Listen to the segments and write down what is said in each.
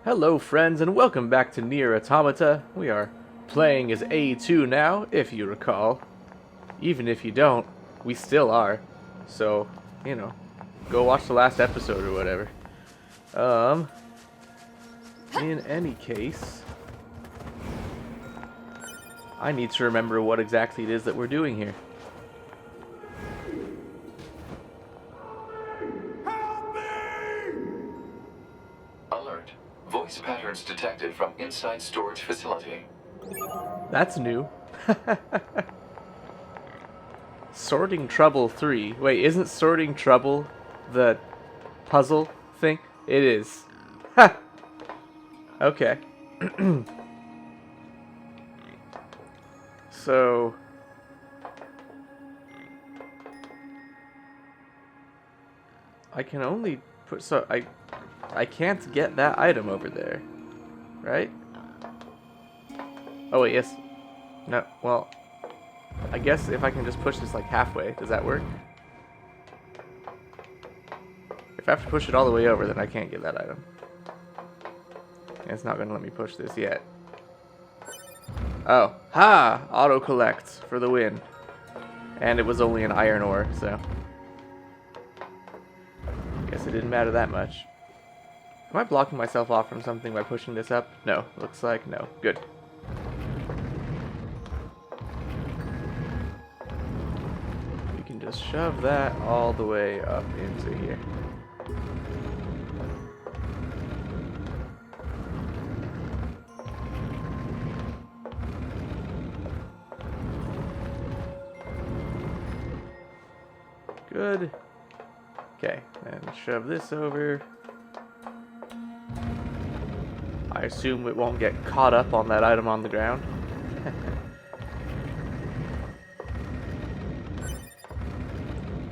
Hello friends and welcome back to NieR Automata. We are playing as A2 now, if you recall. Even if you don't, we still are. So, you know, go watch the last episode or whatever. In any case, I need to remember what exactly it is that we're doing here. Alert. Voice patterns detected from inside storage facility. That's new. Sorting Trouble 3. Wait, isn't Sorting Trouble the puzzle thing? It is. Ha! Okay. So... I can only put... So, I can't get that item over there. Right? Oh, wait, yes. No, well... I guess if I can just push this like halfway, does that work? If I have to push it all the way over, then I can't get that item. And it's not going to let me push this yet. Oh, ha! Auto collect for the win. And it was only an iron ore, so... Guess it didn't matter that much. Am I blocking myself off from something by pushing this up? No, looks like no. Good. We can just shove that all the way up into here. Good. Okay, and shove this over. I assume it won't get caught up on that item on the ground.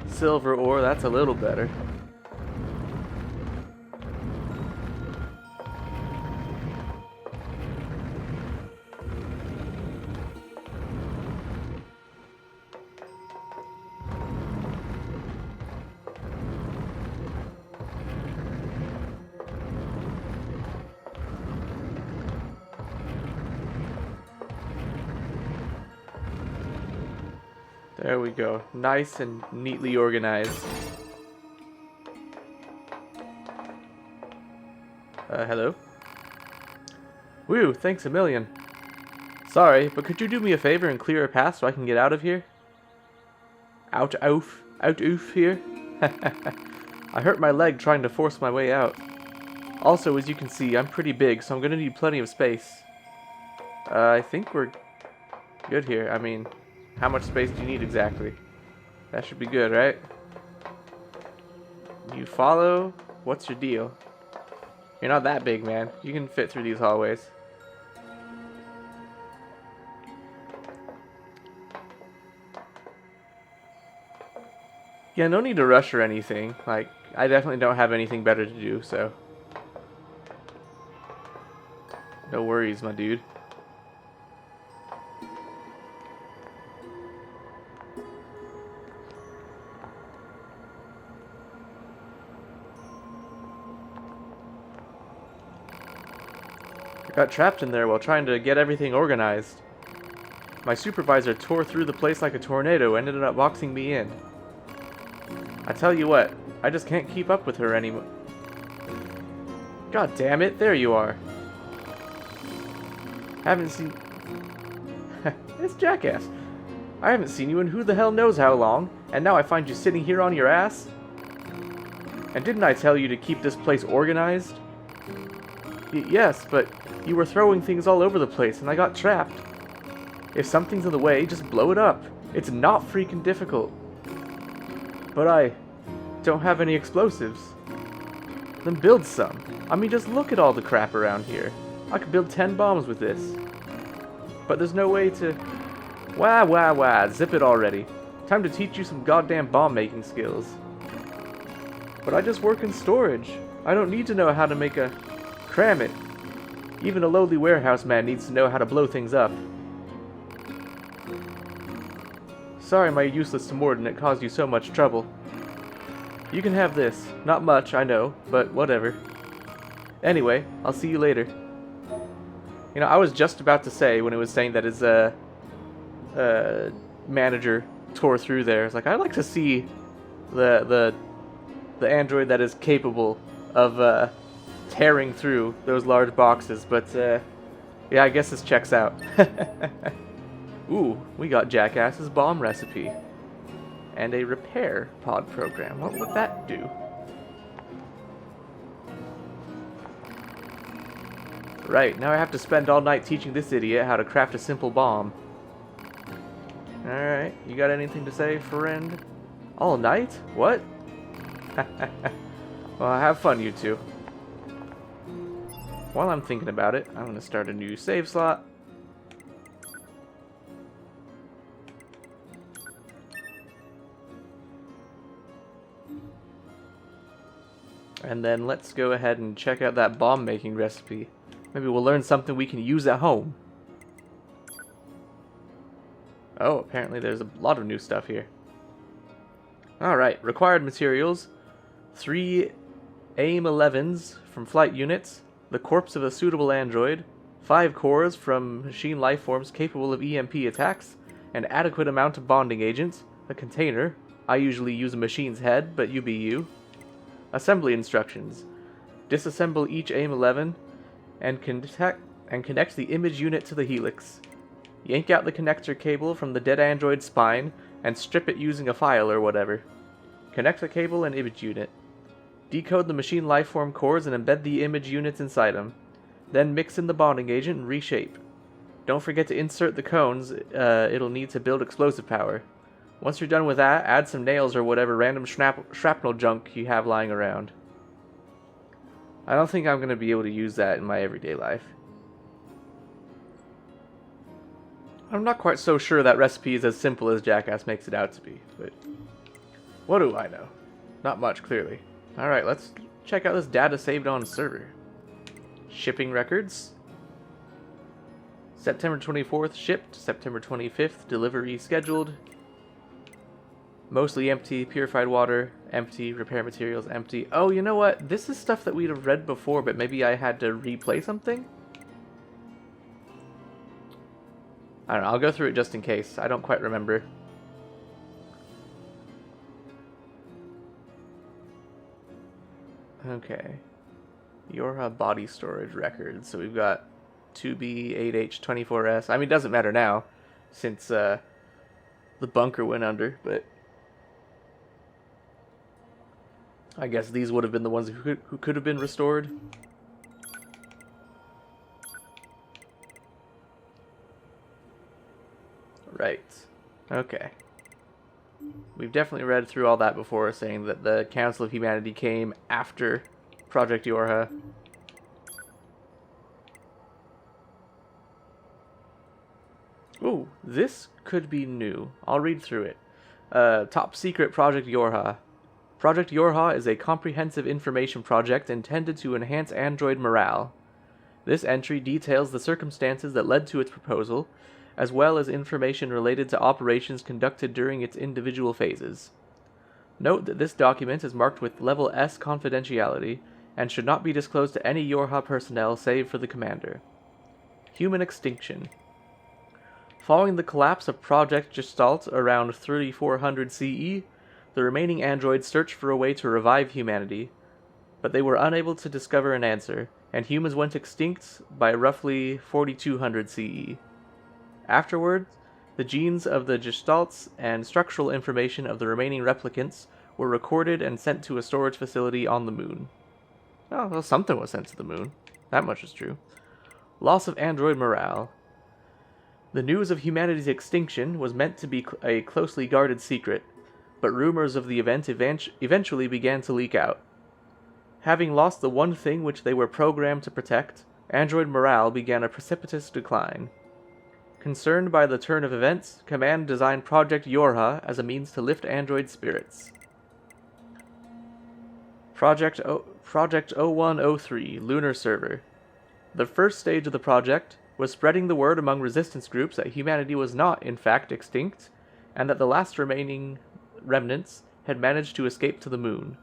Silver ore, that's a little better. There we go. Nice and neatly organized. Hello? Woo, thanks a million. Sorry, but could you do me a favor and clear a path so I can get out of here? Out oof here? I hurt my leg trying to force my way out. Also, as you can see, I'm pretty big, so I'm gonna need plenty of space. I think we're good here. I mean... How much space do you need exactly? That should be good, right? You follow? What's your deal? You're not that big, man. You can fit through these hallways. Yeah, no need to rush or anything. Like, I definitely don't have anything better to do, so... No worries, my dude. I got trapped in there while trying to get everything organized. My supervisor tore through the place like a tornado and ended up boxing me in. I tell you what, I just can't keep up with her anymore. God damn it, there you are. Haven't seen... It's Jackass. I haven't seen you in who the hell knows how long, and now I find you sitting here on your ass? And didn't I tell you to keep this place organized? Yes, but you were throwing things all over the place and I got trapped. If something's in the way, just blow it up. It's not freaking difficult. But I don't have any explosives. Then build some. I mean, just look at all the crap around here. I could build 10 bombs with this. But there's no way to... Wah, zip it already. Time to teach you some goddamn bomb making skills. But I just work in storage. I don't need to know how to make a... Cram it. Even a lowly warehouse man needs to know how to blow things up. Sorry my useless subordinate caused you so much trouble. You can have this. Not much, I know, but whatever. Anyway, I'll see you later. You know, I was just about to say when it was saying that his manager tore through there. It's like I'd like to see the android that is capable of tearing through those large boxes. But yeah, I guess this checks out. Ooh, we got Jackass's bomb recipe and a repair pod program. What would that do? Right, now I have to spend all night teaching this idiot how to craft a simple bomb. Alright, you got anything to say, friend? All night? What? Well, have fun, you two. While I'm thinking about it, I'm going to start a new save slot. And then let's go ahead and check out that bomb making recipe. Maybe we'll learn something we can use at home. Oh, apparently there's a lot of new stuff here. Alright, required materials. 3 AIM-11s from flight units, the corpse of a suitable android, 5 cores from machine lifeforms capable of EMP attacks, an adequate amount of bonding agents, a container. I usually use a machine's head, but you be you. Assembly instructions. Disassemble each AIM-11 and connect the image unit to the helix. Yank out the connector cable from the dead android's spine and strip it using a file or whatever. Connect the cable and image unit. Decode the machine lifeform cores and embed the image units inside them. Then mix in the bonding agent and reshape. Don't forget to insert the cones it'll need to build explosive power. Once you're done with that, add some nails or whatever random shrapnel junk you have lying around. I don't think I'm going to be able to use that in my everyday life. I'm not quite so sure that recipe is as simple as Jackass makes it out to be, but what do I know? Not much, clearly. Alright, let's check out this data saved on server. Shipping records. September 24th shipped, September 25th delivery scheduled. Mostly empty, purified water, empty, repair materials, empty. Oh, you know what? This is stuff that we'd have read before, but maybe I had to replay something? I don't know, I'll go through it just in case. I don't quite remember. Okay. Yorha body storage records. So we've got 2B8H24S. I mean, it doesn't matter now, since the bunker went under, but I guess these would have been the ones who could have been restored. Right. Okay. We've definitely read through all that before, saying that the Council of Humanity came after Project Yorha. Ooh, this could be new. I'll read through it. Top Secret Project Yorha. Project Yorha is a comprehensive information project intended to enhance android morale. This entry details the circumstances that led to its proposal, as well as information related to operations conducted during its individual phases. Note that this document is marked with Level S confidentiality and should not be disclosed to any Yorha personnel save for the commander. Human extinction. Following the collapse of Project Gestalt around 3400 CE, the remaining androids searched for a way to revive humanity, but they were unable to discover an answer, and humans went extinct by roughly 4200 CE. Afterwards, the genes of the Gestalts and structural information of the remaining replicants were recorded and sent to a storage facility on the moon. Oh, well, something was sent to the moon. That much is true. Loss of android morale. The news of humanity's extinction was meant to be a closely guarded secret, but rumors of the event eventually began to leak out. Having lost the one thing which they were programmed to protect, android morale began a precipitous decline. Concerned by the turn of events, Command designed Project Yorha as a means to lift android spirits. Project 0103, Lunar Server. The first stage of the project was spreading the word among resistance groups that humanity was not, in fact, extinct, and that the last remaining remnants had managed to escape to the moon.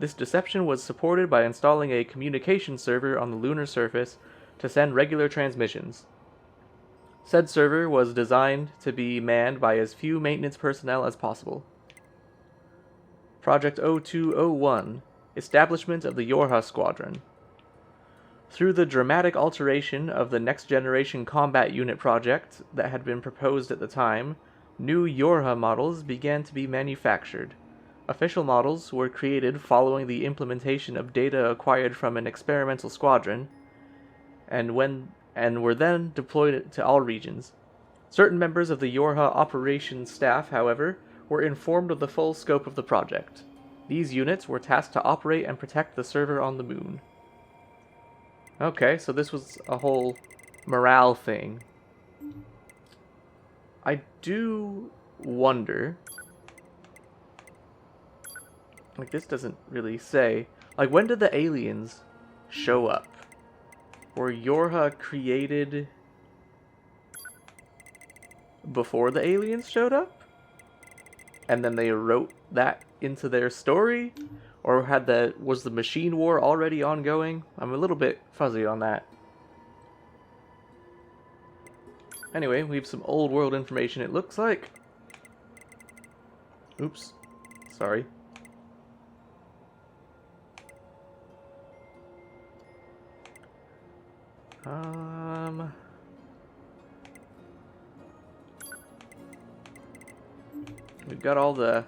This deception was supported by installing a communication server on the lunar surface to send regular transmissions. Said server was designed to be manned by as few maintenance personnel as possible. Project 0201, Establishment of the Yorha Squadron. Through the dramatic alteration of the Next Generation Combat Unit project that had been proposed at the time, new Yorha models began to be manufactured. Official models were created following the implementation of data acquired from an experimental squadron, and were then deployed to all regions. Certain members of the Yorha operations staff, however, were informed of the full scope of the project. These units were tasked to operate and protect the server on the moon. Okay, so this was a whole morale thing. I do wonder... Like, this doesn't really say. Like, when did the aliens show up? Were Yorha created before the aliens showed up? And then they wrote that into their story? Or was the machine war already ongoing? I'm a little bit fuzzy on that. Anyway, we have some old world information, it looks like. Oops. Sorry. We've got all the...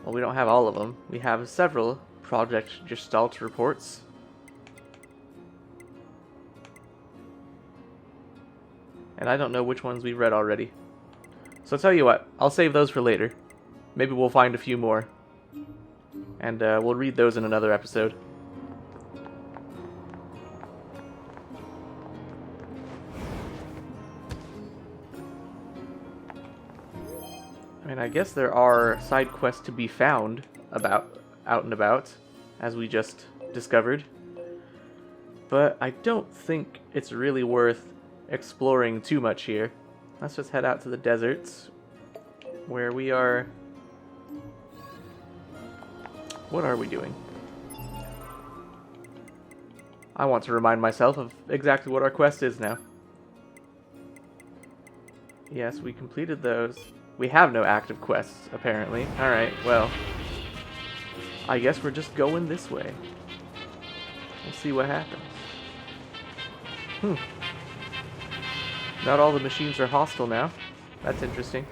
Well, we don't have all of them. We have several Project Gestalt reports. And I don't know which ones we've read already. So I'll tell you what, I'll save those for later. Maybe we'll find a few more. And we'll read those in another episode. I mean, I guess there are side quests to be found out and about, as we just discovered. But I don't think it's really worth exploring too much here. Let's just head out to the deserts, where we are... What are we doing? I want to remind myself of exactly what our quest is now. Yes, we completed those. We have no active quests, apparently. Alright, well, I guess we're just going this way. We'll see what happens. Not all the machines are hostile now. That's interesting.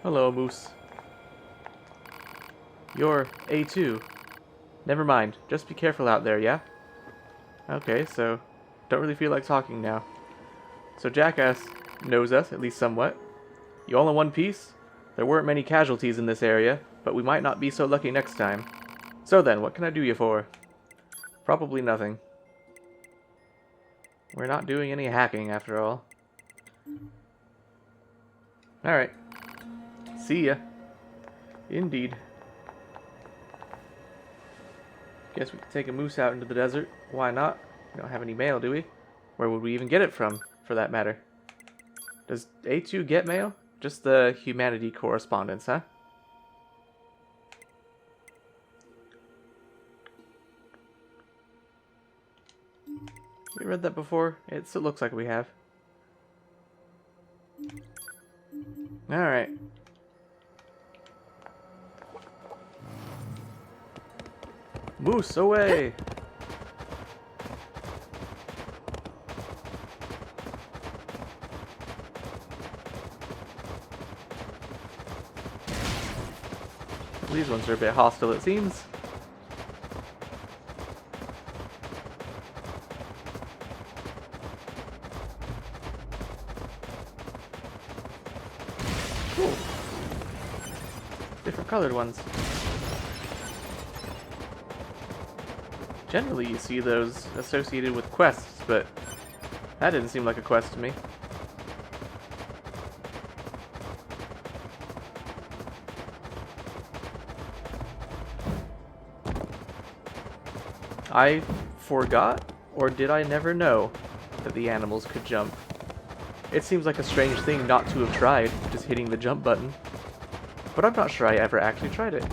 Hello, Moose. You're A2. Never mind. Just be careful out there, yeah? Okay, so... Don't really feel like talking now. So Jackass knows us, at least somewhat. You all in one piece? There weren't many casualties in this area, but we might not be so lucky next time. So then, what can I do you for? Probably nothing. We're not doing any hacking, after all. Alright. See ya. Indeed. Guess we can take a moose out into the desert. Why not? We don't have any mail, do we? Where would we even get it from, for that matter? Does A2 get mail? Just the humanity correspondence, huh? We read that before? It looks like we have. Alright. Moose, away! These ones are a bit hostile, it seems. Ooh. Different colored ones. Generally you see those associated with quests, but that didn't seem like a quest to me. I forgot, or did I never know, that the animals could jump. It seems like a strange thing not to have tried, just hitting the jump button. But I'm not sure I ever actually tried it.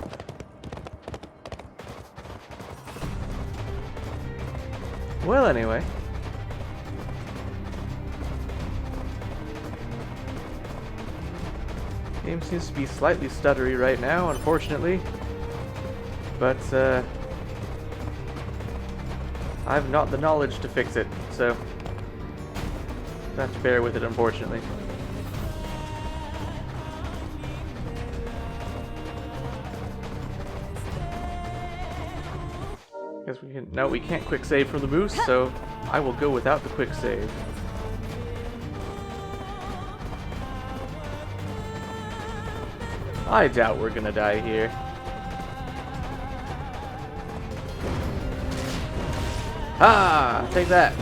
Well, anyway. Game seems to be slightly stuttery right now, unfortunately. But, I have not the knowledge to fix it, so I have to bear with it, unfortunately. Guess we can. No, we can't quick save from the moose, so I will go without the quick save. I doubt we're gonna die here. Ah! Take that!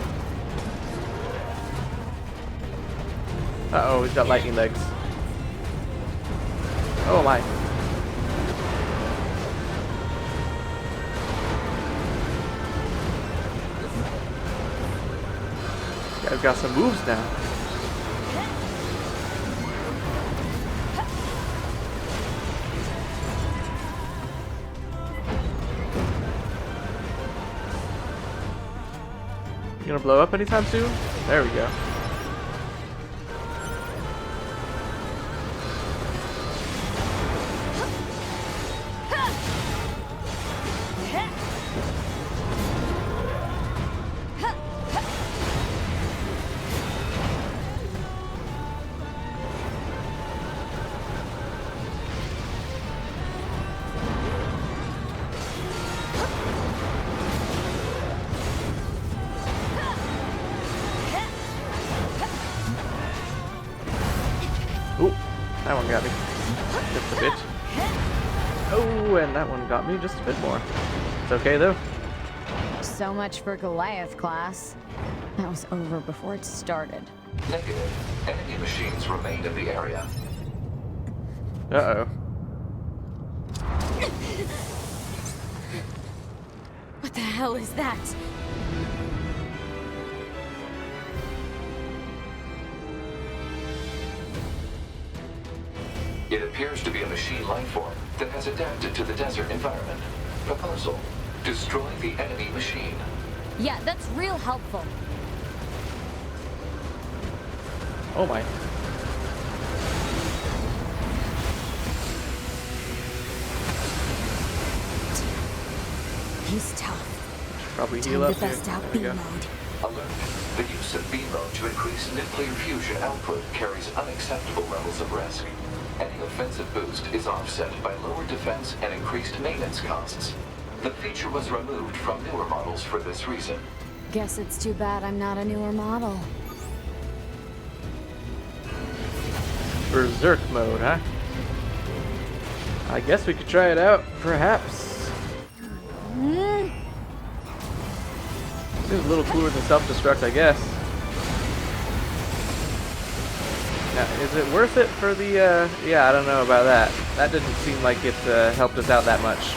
Uh-oh, he's got lightning legs. Oh my. I've got some moves now. You gonna blow up anytime soon? There we go. Ooh, that one got me just a bit. Oh, and that one got me just a bit more. It's okay though. So much for Goliath class. That was over before it started. Negative. Enemy machines remained in the area. Uh-oh. What the hell is that? It appears to be a machine life form that has adapted to the desert environment. Proposal: destroy the enemy machine. Yeah, that's real helpful. Oh my. He's tough. Probably heal Time up to here. bust out There B we go. mode. Alert. The use of B mode to increase nuclear fusion output carries unacceptable levels of risk. Any offensive boost is offset by lower defense and increased maintenance costs. The feature was removed from newer models for this reason. Guess it's too bad I'm not a newer model. Berserk mode, huh? I guess we could try it out, perhaps. Seems a little cooler than self-destruct, I guess. Now, is it worth it for the, yeah, I don't know about that. That didn't seem like it helped us out that much.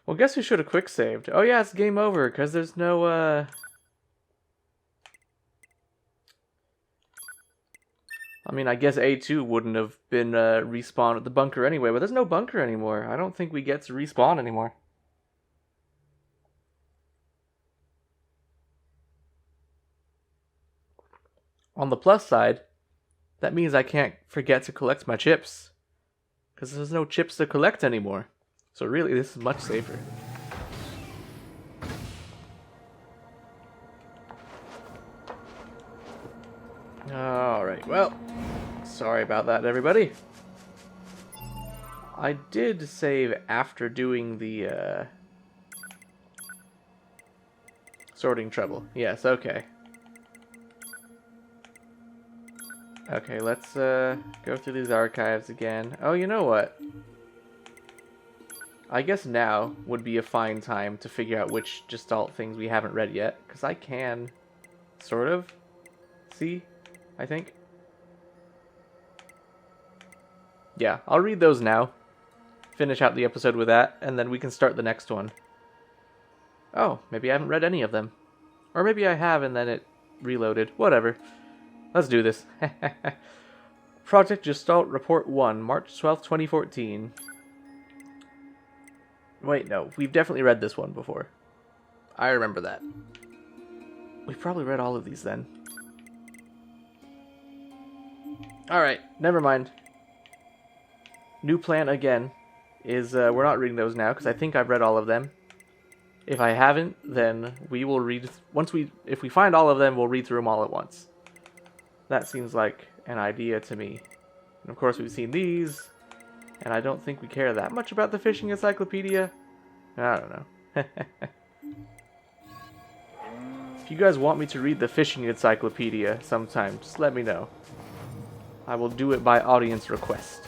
Well, guess we should have quick saved. Oh yeah, it's game over, because there's no, I mean, I guess A2 wouldn't have been respawned at the bunker anyway, but there's no bunker anymore. I don't think we get to respawn anymore. On the plus side, that means I can't forget to collect my chips, because there's no chips to collect anymore. So really, this is much safer. Alright, well, sorry about that, everybody. I did save after doing the, sorting trouble. Yes, okay. Okay, let's, go through these archives again. Oh, you know what? I guess now would be a fine time to figure out which Gestalt things we haven't read yet, because I can, sort of, see, I think. Yeah, I'll read those now. finish out the episode with that, and then we can start the next one. Oh, maybe I haven't read any of them. Or maybe I have and then it reloaded. Whatever. Let's do this. Project Gestalt Report 1, March 12th, 2014. Wait, no. We've definitely read this one before. I remember that. We've probably read all of these then. Alright, never mind. New plan again is, we're not reading those now because I think I've read all of them. If I haven't, then we will read, if we find all of them, we'll read through them all at once. That seems like an idea to me. And of course we've seen these, and I don't think we care that much about the fishing encyclopedia. I don't know. If you guys want me to read the fishing encyclopedia sometime, just let me know. I will do it by audience request.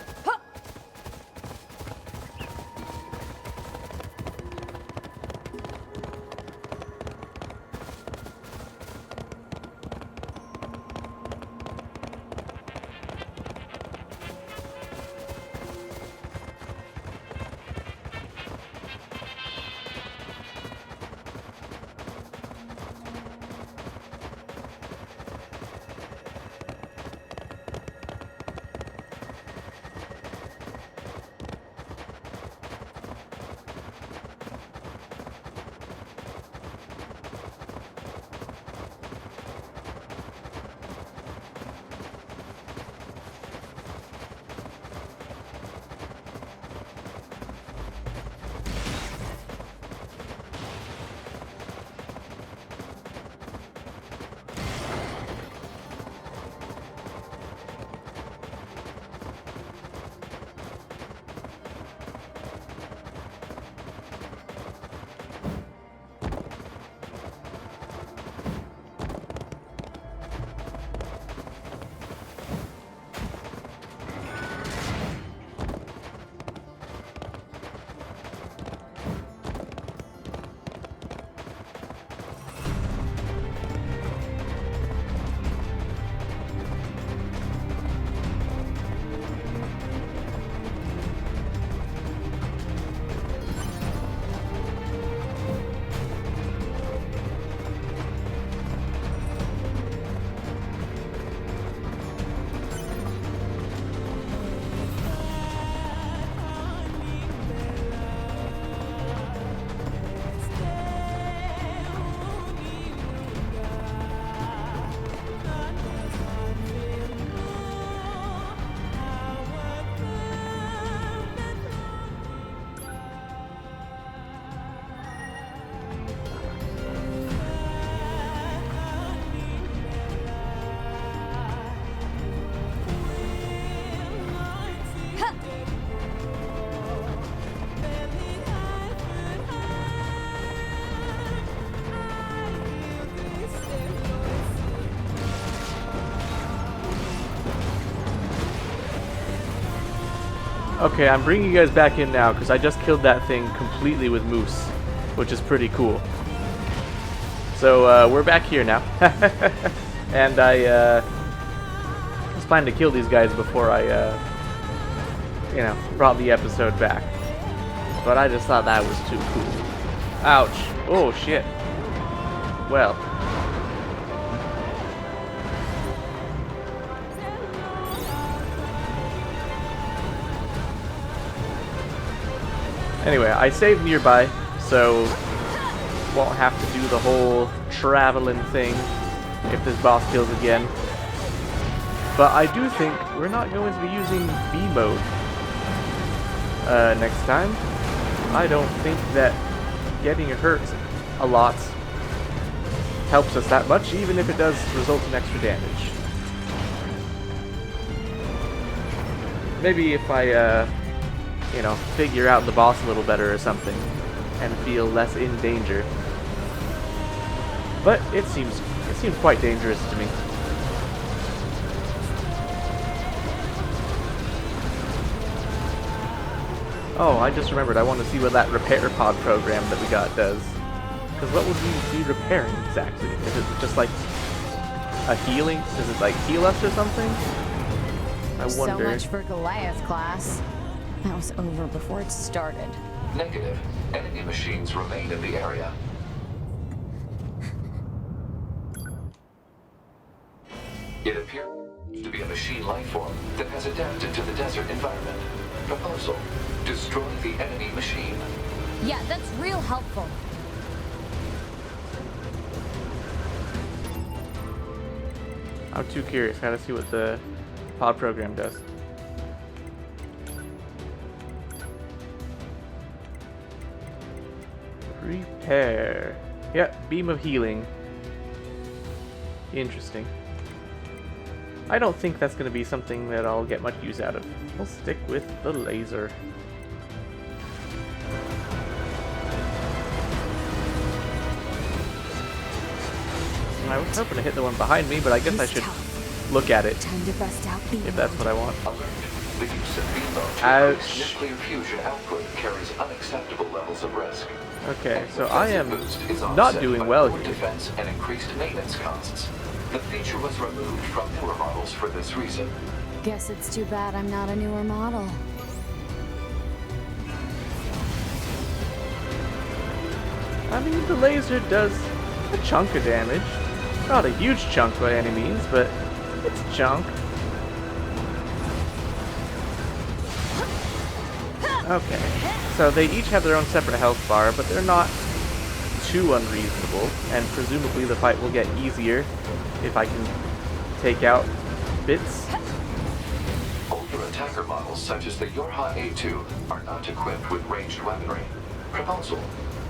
Okay, I'm bringing you guys back in now because I just killed that thing completely with moose, which is pretty cool. So we're back here now, and I was planning to kill these guys before I, brought the episode back. But I just thought that was too cool. Ouch! Oh shit! Well. Anyway, I saved nearby, so won't have to do the whole traveling thing if this boss kills again. But I do think we're not going to be using B mode next time. I don't think that getting hurt a lot helps us that much, even if it does result in extra damage. Maybe if I figure out the boss a little better or something, and feel less in danger. But it seems quite dangerous to me. Oh, I just remembered. I want to see what that repair pod program that we got does. Because what would we be repairing exactly? Is it just like a healing? Does it like heal us or something? I wonder. So much for Goliath class. That was over before it started. Negative. Enemy machines remain in the area. It appears to be a machine life form that has adapted to the desert environment. Proposal: destroy the enemy machine. Yeah, that's real helpful. I'm too curious. Gotta see what the pod program does. Repair. Yep, beam of healing. Interesting. I don't think that's going to be something that I'll get much use out of. We'll stick with the laser. I was hoping to hit the one behind me, but I guess I should look at it Time to bust out the if that's what I want. Alert. The use of beam mode to Ouch. increase nuclear fusion output carries unacceptable levels of risk. Okay, so Any I am offensive boost is not offset doing by well lower here. defense and increased maintenance costs. The feature was removed from newer models for this reason. Guess it's too bad I'm not a newer model. I mean, the laser does a chunk of damage. Not a huge chunk by any means, but it's a chunk. Okay, so they each have their own separate health bar, but they're not too unreasonable, and presumably the fight will get easier if I can take out bits. Older attacker models such as the Yorha A2 are not equipped with ranged weaponry. Proposal: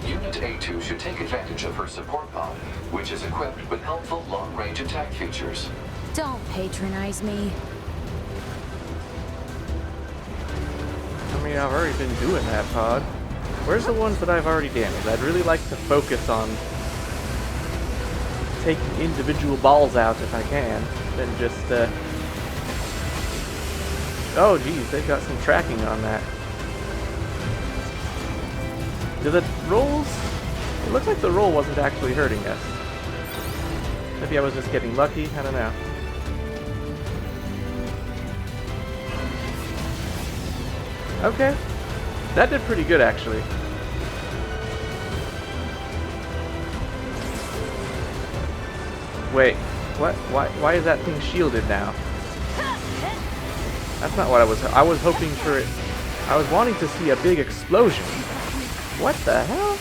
Unit A2 should take advantage of her support pod, which is equipped with helpful long-range attack features. Don't patronize me. I mean, I've already been doing that pod. Where's the ones that I've already damaged? I'd really like to focus on taking individual balls out if I can, than just, Oh, geez, they've got some tracking on that. Do the rolls... It looks like the roll wasn't actually hurting us. Maybe I was just getting lucky, I don't know. Okay. That did pretty good, actually. Wait, what? Why is that thing shielded now? That's not what I was hoping for it. I was wanting to see a big explosion. What the hell?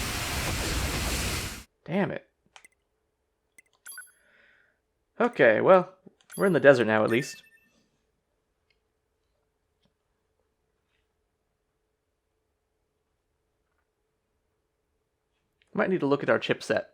Damn it. Okay, well, we're in the desert now at least. Might need to look at our chipset.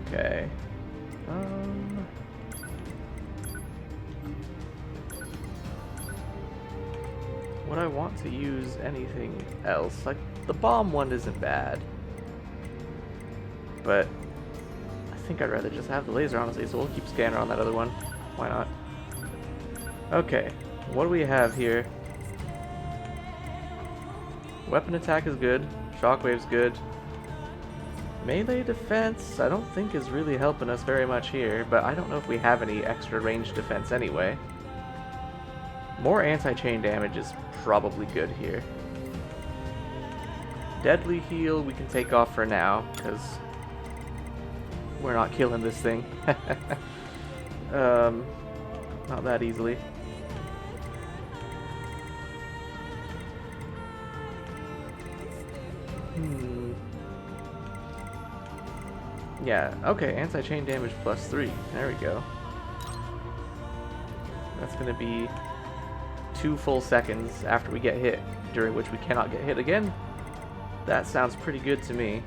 Okay. Would I want to use anything else? Like, the bomb one isn't bad. But I think I'd rather just have the laser, honestly, so we'll keep scanner on that other one. Why not? Okay, what do we have here? Weapon attack is good. Shockwave's good. Melee defense, I don't think is really helping us very much here, but I don't know if we have any extra range defense anyway. More anti-chain damage is probably good here. Deadly heal we can take off for now, because we're not killing this thing. Not that easily. Yeah, okay, anti-chain damage +3. There we go. That's gonna be 2 full seconds after we get hit, during which we cannot get hit again. That sounds pretty good to me.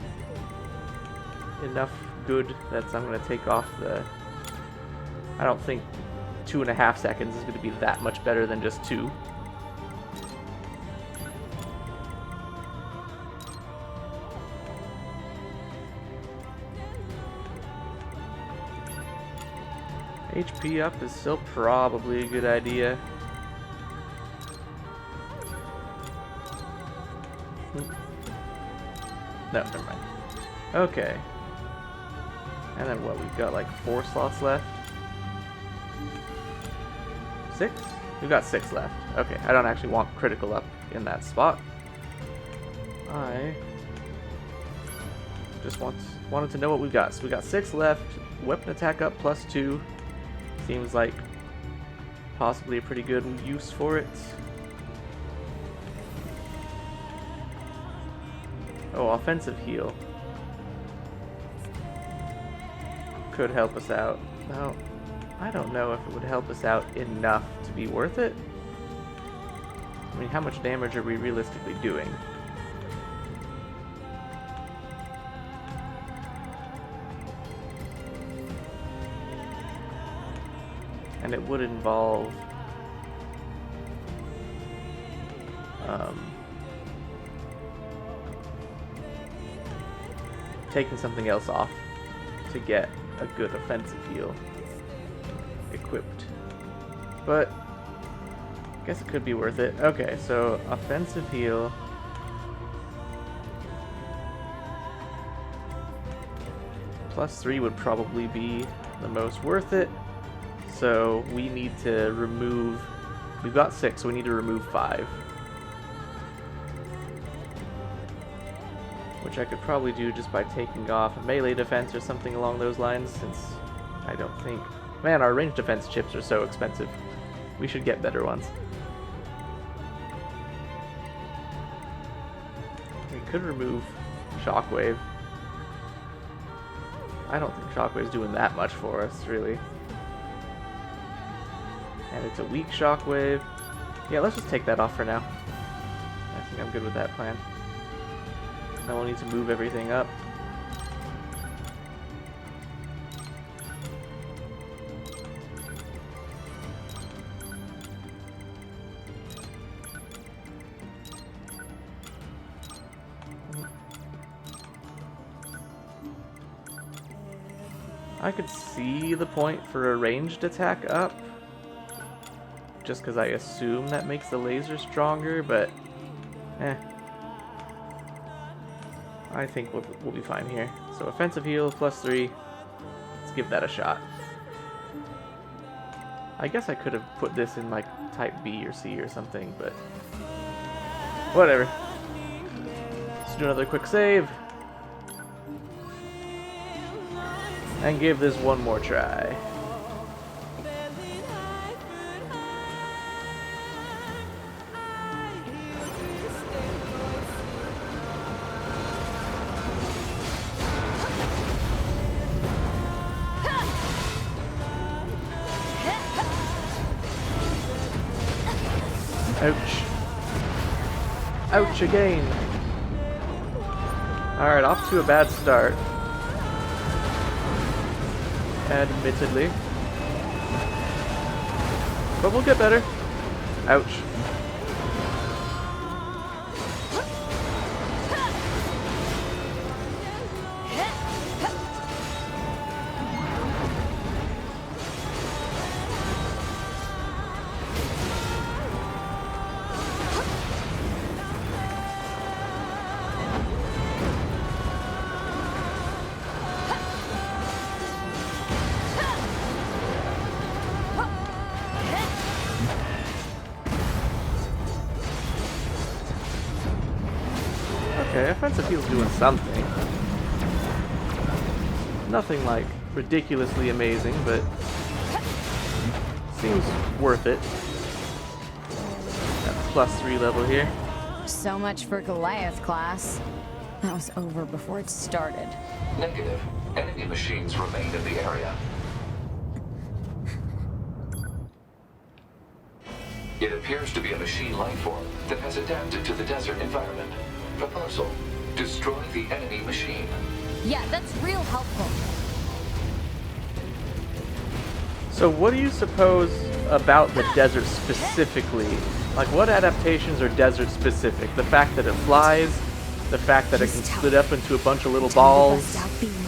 Enough good that I'm gonna take off the... I don't think 2.5 seconds is gonna be that much better than just 2. HP up is still probably a good idea. No, never mind. Okay. And then what? We've got like 4 slots left. 6? We've got 6 left. Okay, I don't actually want critical up in that spot. I just wanted to know what we got. So we got 6 left. Weapon attack up +2. Seems like possibly a pretty good use for it. Oh, offensive heal. Could help us out. Now, I don't know if it would help us out enough to be worth it. I mean, how much damage are we realistically doing? And it would involve taking something else off to get a good offensive heal equipped. But I guess it could be worth it. Okay, so offensive heal. +3 would probably be the most worth it. So we need to remove... We've got 6, so we need to remove 5. Which I could probably do just by taking off a melee defense or something along those lines, since I don't think... Man, our range defense chips are so expensive. We should get better ones. We could remove Shockwave. I don't think Shockwave's doing that much for us, really. And it's a weak Shockwave. Yeah, let's just take that off for now. I think I'm good with that plan. Now we'll need to move everything up. I could see the point for a ranged attack up, just because I assume that makes the laser stronger, but I think we'll be fine here. So offensive heal +3. Let's give that a shot. I guess I could have put this in like type B or C or something, but whatever. Let's do another quick save. And give this one more try. Ouch. Ouch again. Alright, off to a bad start. Admittedly. But we'll get better. Ouch. Okay, offensive heal's doing something. Nothing like ridiculously amazing, but seems worth it. That +3 level here. So much for Goliath class. That was over before it started. Negative. Enemy machines remain in the area. It appears to be a machine life form that has adapted to the desert environment. Proposal: destroy the enemy machine. Yeah, that's real helpful. So what do you suppose about the desert specifically? Like, what adaptations are desert specific? The fact that it flies? The fact that it can split up into a bunch of little balls,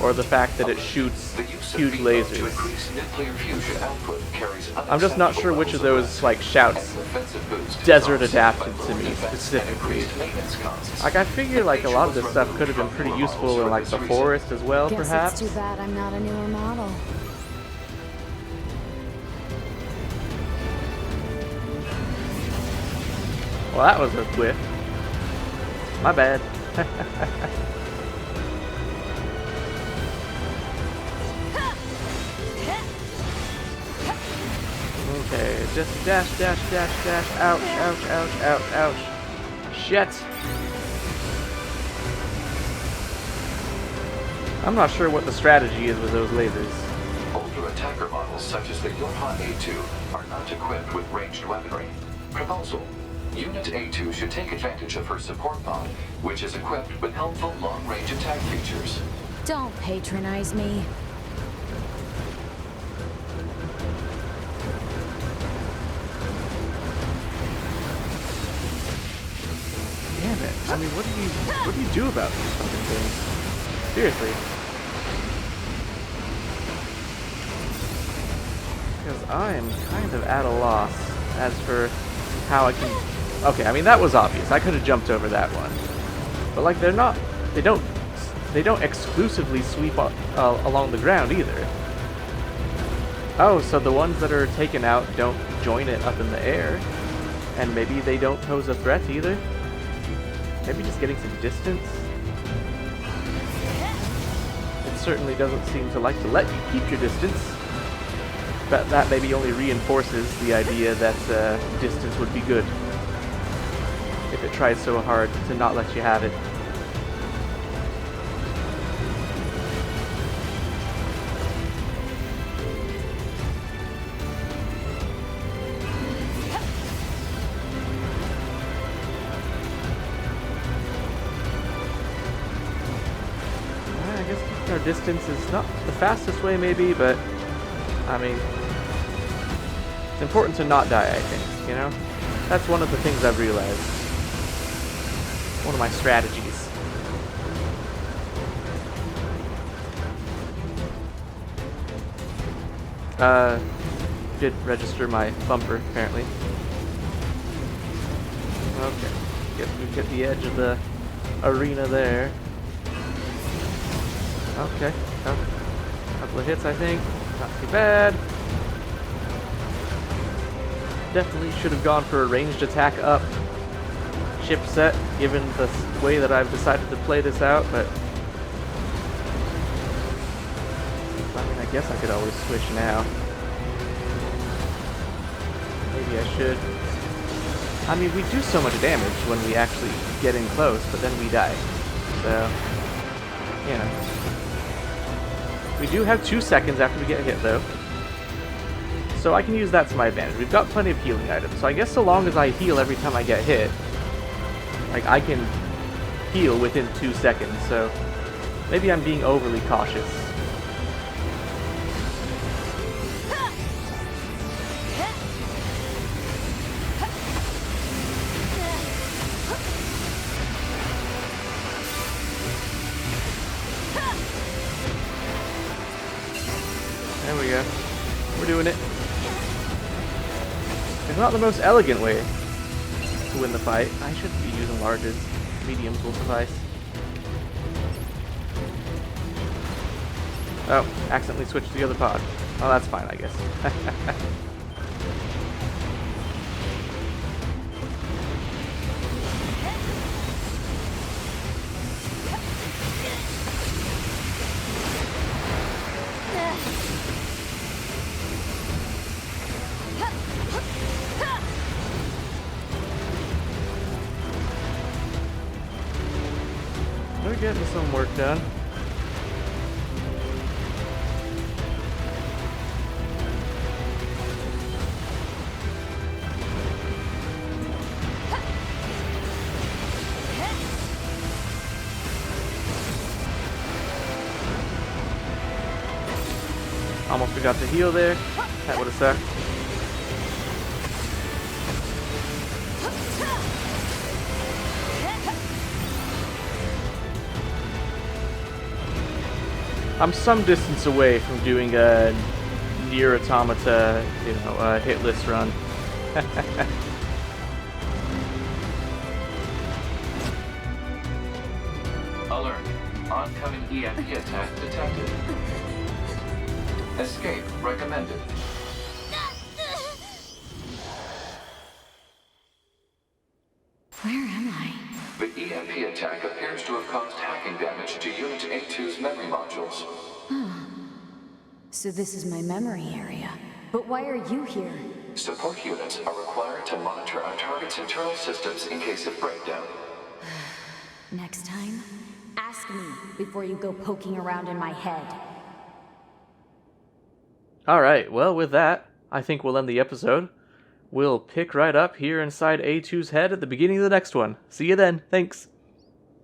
or the fact that it shoots huge lasers. I'm just not sure which of those, like, shouts desert adapted to me specifically. Like, I figure, like, a lot of this stuff could have been pretty useful in, like, the forest as well, perhaps. It's too bad I'm not a newer model. Well, that was a whiff. My bad. Okay, just dash, dash, dash, dash. Ouch, ouch, ouch, ouch, ouch. Shit. I'm not sure what the strategy is with those lasers. Older attacker models such as the Yorha A2 are not equipped with ranged weaponry. Proposal: Unit A2 should take advantage of her support pod, which is equipped with helpful long-range attack features. Don't patronize me. Damn it. I mean, what do you do about these fucking things? Seriously. Because I am kind of at a loss as for how I can... Okay, I mean, that was obvious. I could have jumped over that one. But, like, they don't exclusively sweep along the ground either. Oh, so the ones that are taken out don't join it up in the air. And maybe they don't pose a threat either. Maybe just getting some distance. It certainly doesn't seem to like to let you keep your distance. But that maybe only reinforces the idea that distance would be good. If it tries so hard to not let you have it. I guess keeping our distance is not the fastest way maybe, but I mean, it's important to not die, I think, you know? That's one of the things I've realized. One of my strategies. Did register my bumper, apparently. Okay. Guess we hit the edge of the arena there. Okay. Couple of hits, I think. Not too bad. Definitely should have gone for a ranged attack up chipset, given the way that I've decided to play this out, but I mean, I guess I could always switch now. Maybe I should. I mean, we do so much damage when we actually get in close, but then we die. So, you know. We do have 2 seconds after we get hit, though. So I can use that to my advantage. We've got plenty of healing items, so I guess so long as I heal every time I get hit, like, I can heal within 2 seconds, so maybe I'm being overly cautious. There we go. We're doing it. It's not the most elegant way to win the fight. I should be using larges. Mediums will suffice. Oh, accidentally switched to the other pod. Oh, that's fine, I guess. We're getting some work done. Almost forgot to heal there. That would have sucked. I'm some distance away from doing a NieR Automata, hit list run. Alert. Oncoming EMP attack detected. Escape recommended. Where am I? The EMP attack appears to have caused hacking damage to Unit A2's memory modules. So this is my memory area. But why are you here? Support units are required to monitor our target's internal systems in case of breakdown. Next time, ask me before you go poking around in my head. Alright, well, with that, I think we'll end the episode. We'll pick right up here inside A2's head at the beginning of the next one. See you then. Thanks.